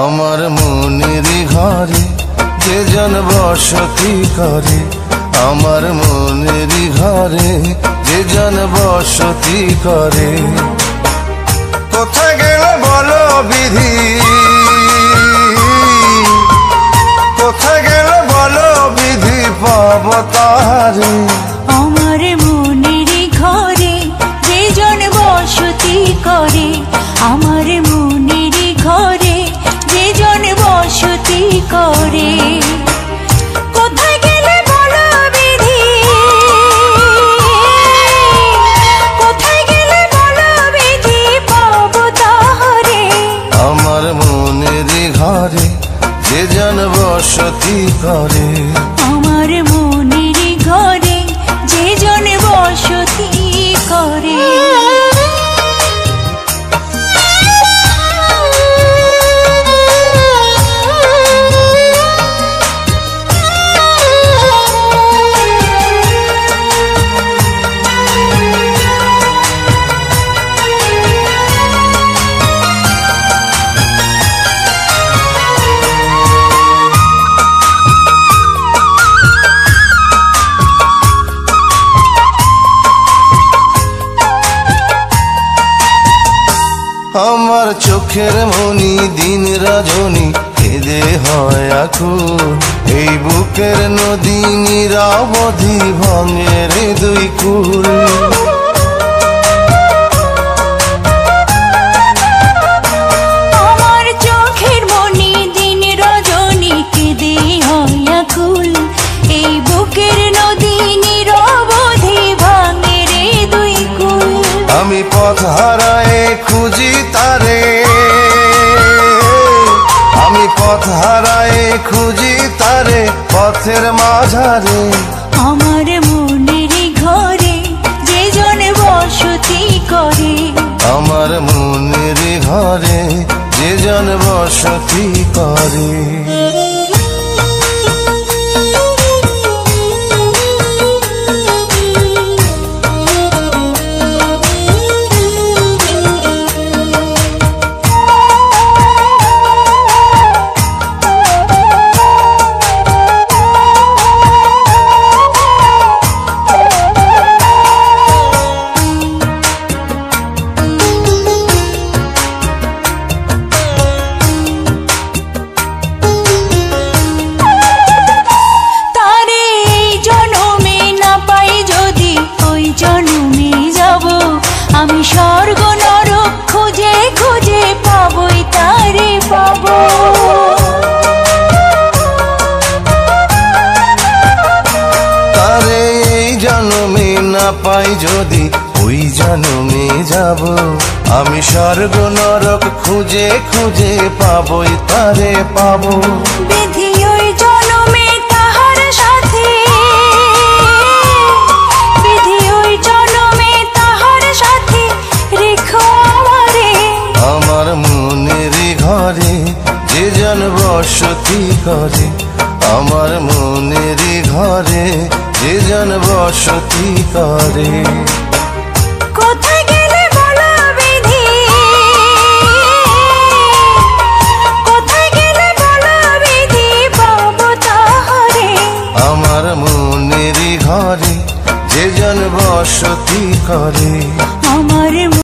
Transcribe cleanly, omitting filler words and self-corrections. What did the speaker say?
আমার মনের ঘরে যে জন বসতি করে, আমার মনের ঘরে যে জন বসতি করে। কোথায় গেল বলো বিধি, কোথায় গেল বলো বিধি, পাব তারে। আমার মনের ঘরে যে জন বসতি করে, আমার মনের ঘরে যে জন বসতি করে। কোথায় গেলে বলো বিধি, কোথায় গেলে বলো বিধি, পাব তারে। আমার মনের ঘরে যে জন বসতি করে, আমার মনের ঘরে যে জন বসতি করে। আমার চোখের মনি দিন রজনী কেঁদে হয় আকুল, এই বুকের নদী নিরাবধি ভাঙে রে দুই কুল। আমার চোখের মনি দিন রজনী কেঁদে হয় আকুল, এই বুকের নদী নিরবধি ভাঙে রে দুই কুল। আমি পথ হারায় খুঁজি তারে, আমি পথ হারায় খুঁজি তারে পথের মাঝারে। আমার মনের ঘরে যে জন বসতি করে, আমার মনের ঘরে যে জন বসতি করে। আমি স্বর্গ নরক খুঁজে খুঁজে পাবই তারে পাব। তারে এই জন্মে না পাই যদি ওই জন্মে যাব, আমি স্বর্গ নরক খুঁজে খুঁজে পাবই তারে পাব। বিধি ওই জন্মে তাহার সাথে, বিধি ওই জন্মে তাহার সাথে রেখো আমারে। আমার মনের ঘরে যে জন বসতি করে, আমার মনের ঘরে যে জন বসতি করে।